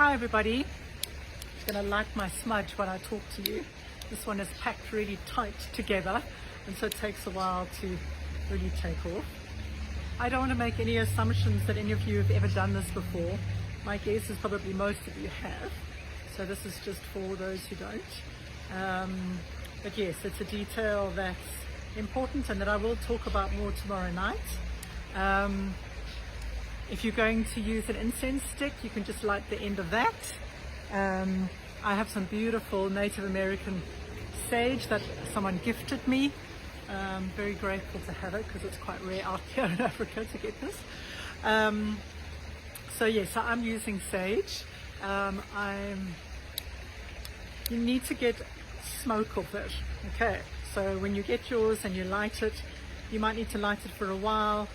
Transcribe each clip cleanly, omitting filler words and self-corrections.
Hi everybody. I'm going to light my smudge when I talk to you. This one is packed really tight together, and so it takes a while to really take off. I don't want to make any assumptions that any of you have ever done this before. My guess is probably most of you have, so this is just for those who don't. But yes, it's a detail that's important and that I will talk about more tomorrow night. If you're going to use an incense stick, you can just light the end of that. I have some beautiful Native American sage that someone gifted me. I'm very grateful to have it because it's quite rare out here in Africa to get this. So yes, I'm using sage. You need to get smoke off it. Okay, so when you get yours and you light it, you might need to light it for a while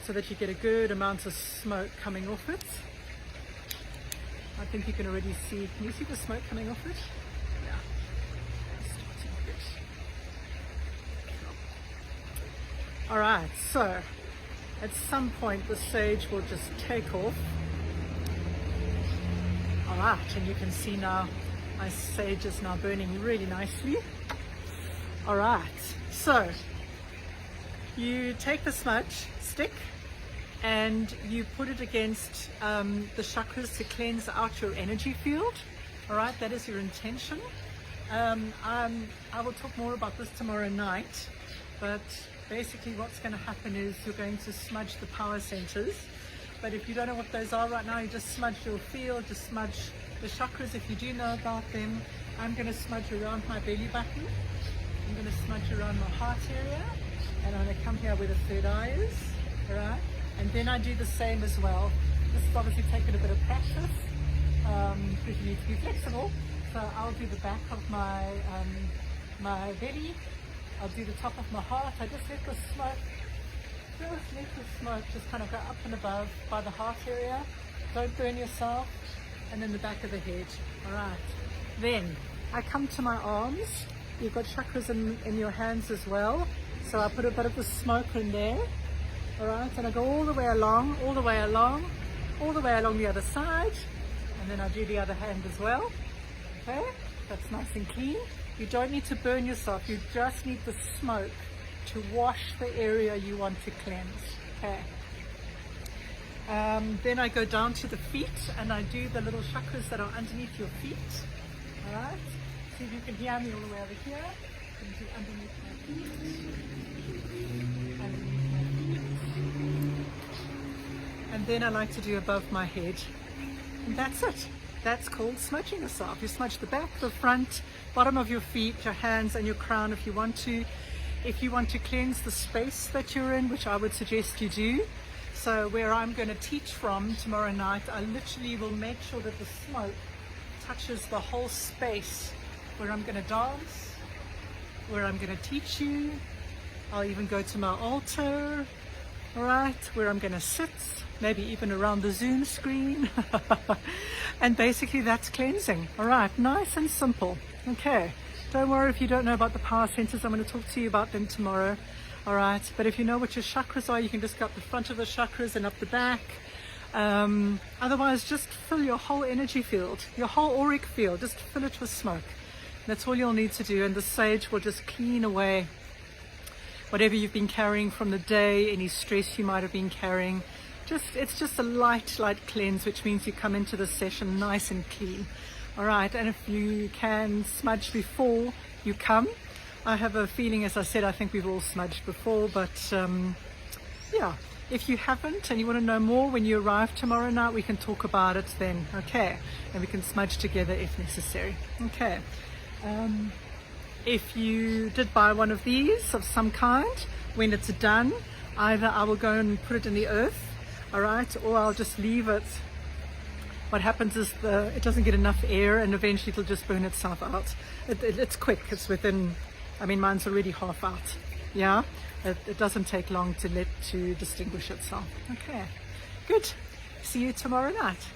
so that you get a good amount of smoke coming off it. I think you can already see, can you see the smoke coming off it? Yeah. Alright, so at some point the sage will just take off. Alright, and you can see now my sage is now burning really nicely. Alright, so you take the smudge stick and you put it against the chakras to cleanse out your energy field. All right, that is your intention. I will talk more about this tomorrow night, but basically what's going to happen is you're going to smudge the power centers. But if you don't know what those are right now, you just smudge your field, just smudge the chakras if you do know about them. I'm going to smudge around my belly button. I'm going to smudge around my heart area, and I'm going to come here where the third eye is. All right. And then I do the same as well. This is obviously taking a bit of practice because you need to be flexible. So I'll do the back of my belly. I'll do the top of my heart. I just let the smoke just kind of go up and above by the heart area. Don't burn yourself. And then the back of the head. All right. Then I come to my arms. You've got chakras in your hands as well. So I put a bit of the smoke in there. All right, and I go all the way along, all the way along, all the way along the other side, and then I do the other hand as well. Okay, that's nice and clean. You don't need to burn yourself, you just need the smoke to wash the area you want to cleanse. Okay. Then I go down to the feet and I do the little chakras that are underneath your feet. All right, see if you can hear me all the way over here. You can do underneath my feet. And then I like to do above my head. And that's it. That's called smudging yourself. You smudge the back, the front, bottom of your feet, your hands and your crown if you want to. If you want to cleanse the space that you're in, which I would suggest you do. So where I'm going to teach from tomorrow night, I literally will make sure that the smoke touches the whole space where I'm going to dance, where I'm going to teach you. I'll even go to my altar, all right, where I'm going to sit, maybe even around the Zoom screen. And basically that's cleansing. All right, nice and simple. Okay, don't worry if you don't know about the power centers. I'm going to talk to you about them tomorrow. All right, but if you know what your chakras are, you can just go up the front of the chakras and up the back. Otherwise, just fill your whole energy field, your whole auric field, just fill it with smoke. That's all you'll need to do, and the sage will just clean away whatever you've been carrying from the day, any stress you might have been carrying. It's just a light cleanse, which means you come into the session nice and clean. All right, and if you can smudge before you come, I have a feeling, as I said, I think we've all smudged before, but yeah, if you haven't and you want to know more when you arrive tomorrow night, we can talk about it then, okay? And we can smudge together if necessary, okay? If you did buy one of these of some kind, when it's done, either I will go and put it in the earth, all right, or I'll just leave it. What happens is it doesn't get enough air and eventually it'll just burn itself out. It's quick, it's within, I mean, mine's already half out, yeah? It doesn't take long to distinguish itself. Okay, good. See you tomorrow night.